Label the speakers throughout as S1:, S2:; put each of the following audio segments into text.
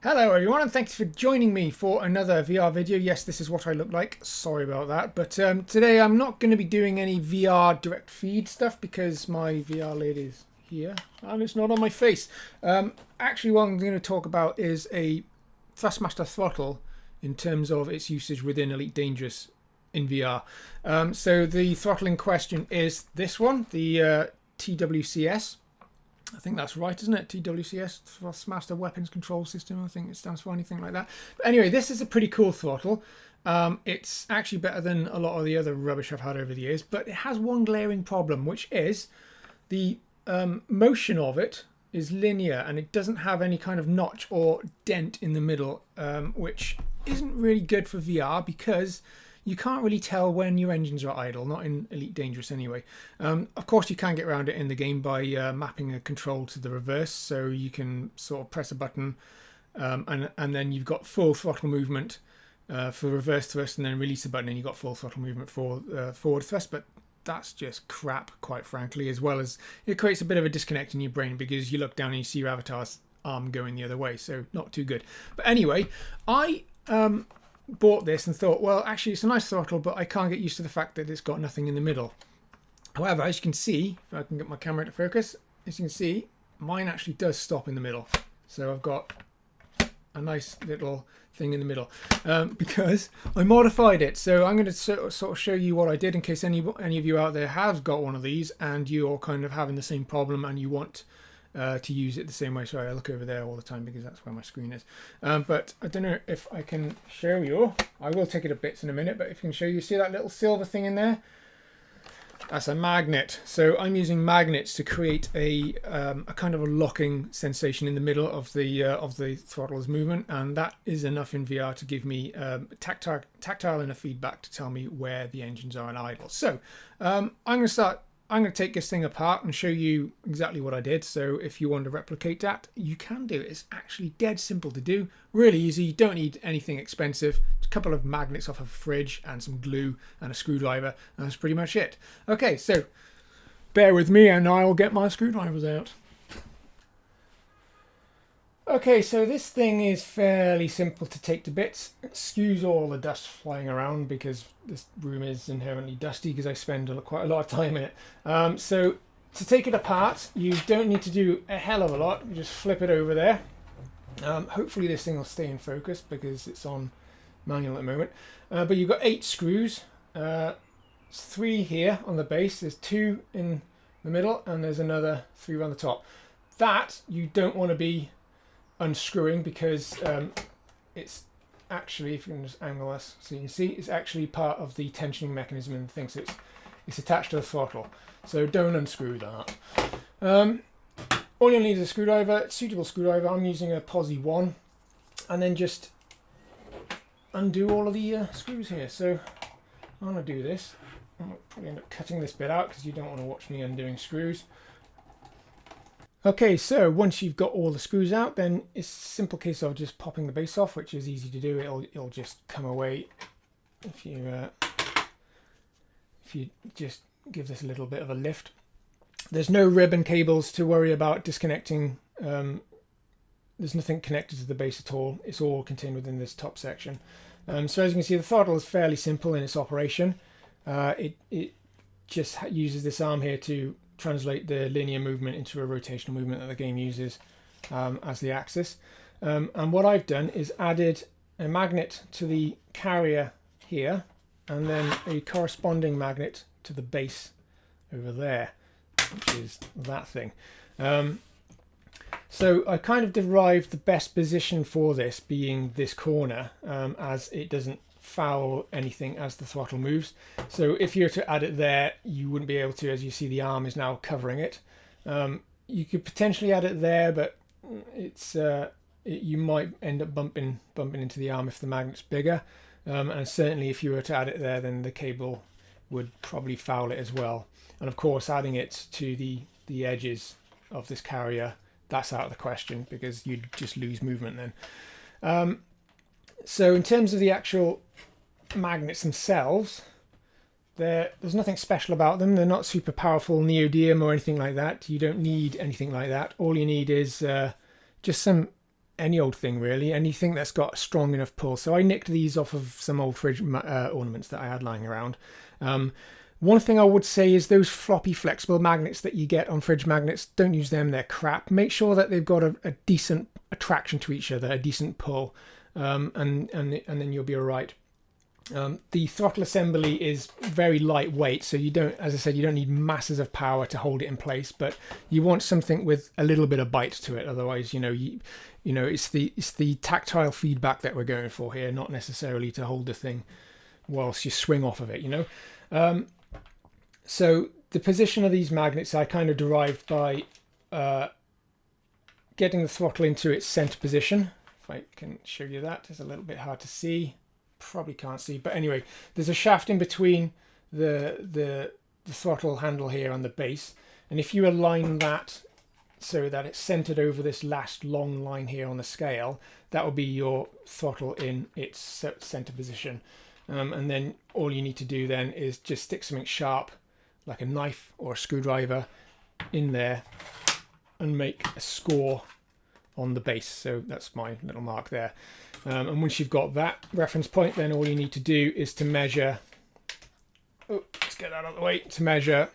S1: Hello everyone, and thanks for joining me for another VR video. Yes, this is what I look like. Sorry about that. But today I'm not going to be doing any VR direct feed stuff because my VR lid is here and it's not on my face. Actually, what I'm going to talk about is a Thrustmaster Throttle in terms of its usage within Elite Dangerous in VR. So the throttle in question is this one, the TWCS. I think that's right, isn't it? TWCS, Thrustmaster Weapons Control System. I think it stands for anything like that. But anyway, this is a pretty cool throttle. It's actually better than a lot of the other rubbish I've had over the years, but it has one glaring problem, which is the motion of it is linear and it doesn't have any kind of notch or dent in the middle, which isn't really good for VR because you can't really tell when your engines are idle, not in Elite Dangerous anyway. Of course, you can get around it in the game by mapping a control to the reverse, so you can sort of press a button and then you've got full throttle movement for reverse thrust, and then release the button and you've got full throttle movement for forward thrust, but that's just crap, quite frankly, as well as it creates a bit of a disconnect in your brain because you look down and you see your avatar's arm going the other way, so not too good. But anyway, I bought this and thought, well, actually it's a nice throttle, but I can't get used to the fact that it's got nothing in the middle. However, as you can see, if I can get my camera to focus, as you can see, mine actually does stop in the middle. So I've got a nice little thing in the middle because I modified it. So I'm going to sort of show you what I did in case any of you out there have got one of these and you're kind of having the same problem and you want to use it the same way. Sorry, I look over there all the time because that's where my screen is. But I don't know if I can show you. I will take it to bits in a minute, but if I can show you, see that little silver thing in there? That's a magnet. So I'm using magnets to create a kind of a locking sensation in the middle of the throttle's movement, and that is enough in VR to give me tactile enough feedback to tell me where the engines are in idle. So I'm going to take this thing apart and show you exactly what I did. So if you want to replicate that, you can do it. It's actually dead simple to do. Really easy. You don't need anything expensive. Just a couple of magnets off of a fridge and some glue and a screwdriver. And that's pretty much it. Okay, so bear with me and I'll get my screwdrivers out. Okay, so this thing is fairly simple to take to bits. Excuse all the dust flying around because this room is inherently dusty because I spend quite a lot of time in it. So to take it apart, you don't need to do a hell of a lot. You just flip it over there. Hopefully this thing will stay in focus because it's on manual at the moment. But you've got 8 screws. 3 here on the base. There's 2 in the middle and there's another 3 around the top. That you don't want to be unscrewing because it's actually, if you can just angle this so you can see, it's actually part of the tensioning mechanism and things. So it's attached to the throttle, so don't unscrew that. All you'll need is a screwdriver, suitable screwdriver. I'm using a Posi 1, and then just undo all of the screws here. So I'm going to do this. I'll probably end up cutting this bit out because you don't want to watch me undoing screws. Okay, so once you've got all the screws out, then it's a simple case of just popping the base off, which is easy to do. It'll just come away if you just give this a little bit of a lift. There's no ribbon cables to worry about disconnecting. There's nothing connected to the base at all. It's all contained within this top section. So as you can see, the throttle is fairly simple in its operation. It just uses this arm here to translate the linear movement into a rotational movement that the game uses as the axis. And what I've done is added a magnet to the carrier here and then a corresponding magnet to the base over there, which is that thing. So I kind of derived the best position for this being this corner, as it doesn't foul anything as the throttle moves. So if you were to add it there, you wouldn't be able to, as you see the arm is now covering it. You could potentially add it there, but it's you might end up bumping into the arm if the magnet's bigger. And certainly if you were to add it there, then the cable would probably foul it as well. And of course, adding it to the edges of this carrier, that's out of the question because you'd just lose movement then. So in terms of the actual magnets themselves, There's nothing special about them. They're not super powerful neodymium or anything like that. You don't need anything like that. All you need is just any old thing really, anything that's got a strong enough pull. So I nicked these off of some old fridge ornaments that I had lying around. One thing I would say is those floppy flexible magnets that you get on fridge magnets, don't use them, they're crap. Make sure that they've got a decent attraction to each other, a decent pull, and then you'll be all right. The throttle assembly is very lightweight, so you don't, as I said, you don't need masses of power to hold it in place, but you want something with a little bit of bite to it. Otherwise, it's the tactile feedback that we're going for here, not necessarily to hold the thing whilst you swing off of it. So the position of these magnets I kind of derived by getting the throttle into its center position. If I can show you that, it's a little bit hard to see. Probably can't see, but anyway, there's a shaft in between the throttle handle here and the base, and if you align that so that it's centered over this last long line here on the scale, that will be your throttle in its center position. And then all you need to do then is just stick something sharp like a knife or a screwdriver in there and make a score on the base. So that's my little mark there. And once you've got that reference point, then all you need to do is to measure, let's get that out of the way, to measure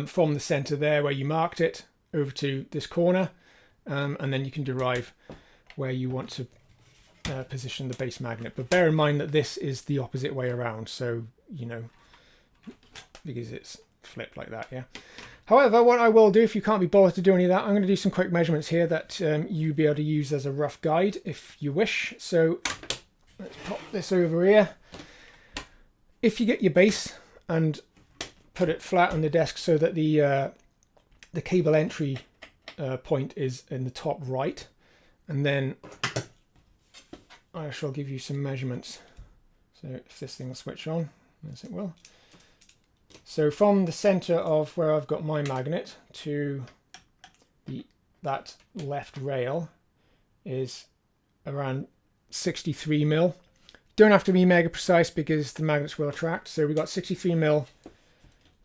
S1: from the center there where you marked it over to this corner, and then you can derive where you want to position the base magnet. But bear in mind that this is the opposite way around, so because it's flipped like that, yeah. However, what I will do, if you can't be bothered to do any of that, I'm going to do some quick measurements here that you'll be able to use as a rough guide if you wish. So let's pop this over here. If you get your base and put it flat on the desk so that the cable entry point is in the top right, and then I shall give you some measurements. So if this thing will switch on, as it will. So from the center of where I've got my magnet to that left rail is around 63 mil. Don't have to be mega precise because the magnets will attract. So we've got 63 mil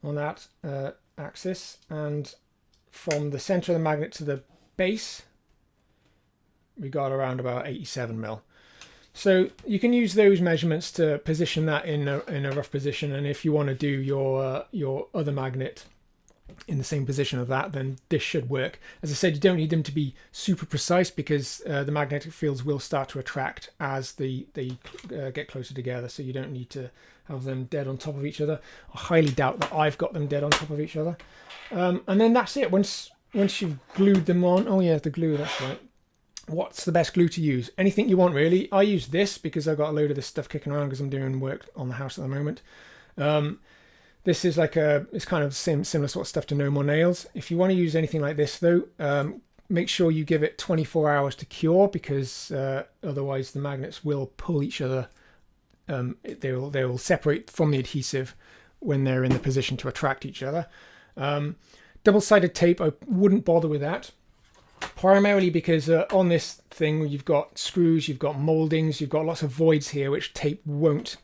S1: on that axis, and from the center of the magnet to the base we got around about 87 mil. So you can use those measurements to position that in a rough position, and if you want to do your other magnet in the same position of that, then this should work. As I said, you don't need them to be super precise because the magnetic fields will start to attract as they get closer together, so you don't need to have them dead on top of each other. I highly doubt that I've got them dead on top of each other. And then that's it. Once you've glued them on, oh yeah, the glue, that's right. What's the best glue to use? Anything you want really. I use this because I've got a load of this stuff kicking around because I'm doing work on the house at the moment. This is like it's kind of similar sort of stuff to No More Nails. If you want to use anything like this though, make sure you give it 24 hours to cure, because otherwise the magnets will pull each other. They will separate from the adhesive when they're in the position to attract each other. Double-sided tape, I wouldn't bother with that. Primarily because on this thing you've got screws, you've got moldings, you've got lots of voids here which tape won't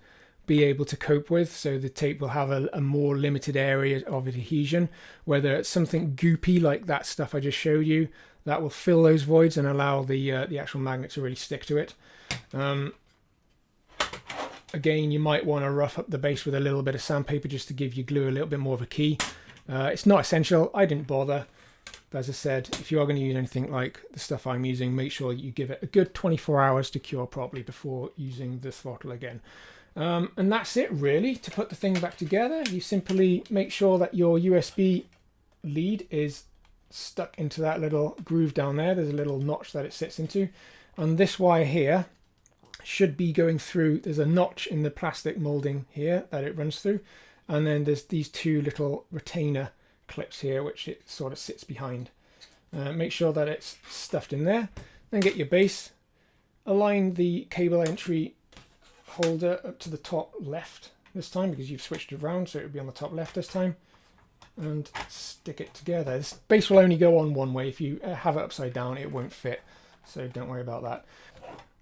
S1: be able to cope with, so the tape will have a more limited area of adhesion. Whether it's something goopy like that stuff I just showed you, that will fill those voids and allow the actual magnet to really stick to it. Again, you might want to rough up the base with a little bit of sandpaper just to give your glue a little bit more of a key. It's not essential, I didn't bother. But as I said, if you are going to use anything like the stuff I'm using, make sure you give it a good 24 hours to cure properly before using the throttle again. And that's it really. To put the thing back together, you simply make sure that your USB lead is stuck into that little groove down there. There's a little notch that it sits into. And this wire here should be going through. There's a notch in the plastic molding here that it runs through. And then there's these two little retainer clips here which it sort of sits behind. Make sure that it's stuffed in there. Then get your base, align the cable entry holder up to the top left this time because you've switched it around, so it will be on the top left this time, and stick it together. This base will only go on one way. If you have it upside down it won't fit, so don't worry about that.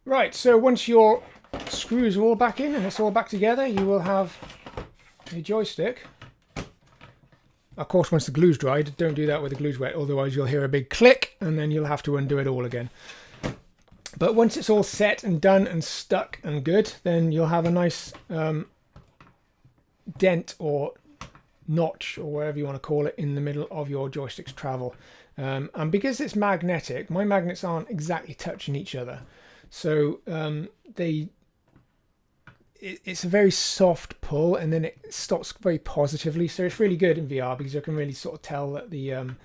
S1: Right, so once your screws are all back in and it's all back together, you will have a joystick. Of course, once the glue's dried, don't do that with the glue's wet, otherwise you'll hear a big click and then you'll have to undo it all again. But once it's all set and done and stuck and good, then you'll have a nice dent or notch or whatever you want to call it in the middle of your joystick's travel. And because it's magnetic, my magnets aren't exactly touching each other. So it's a very soft pull, and then it stops very positively. So it's really good in VR because you can really sort of tell that the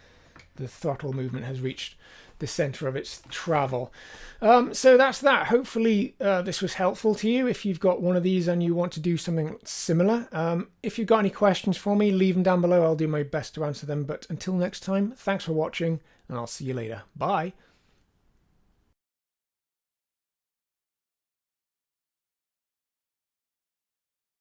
S1: throttle movement has reached the center of its travel. So that's that. Hopefully this was helpful to you if you've got one of these and you want to do something similar. If you've got any questions for me, leave them down below. I'll do my best to answer them. But until next time, thanks for watching, and I'll see you later. Bye.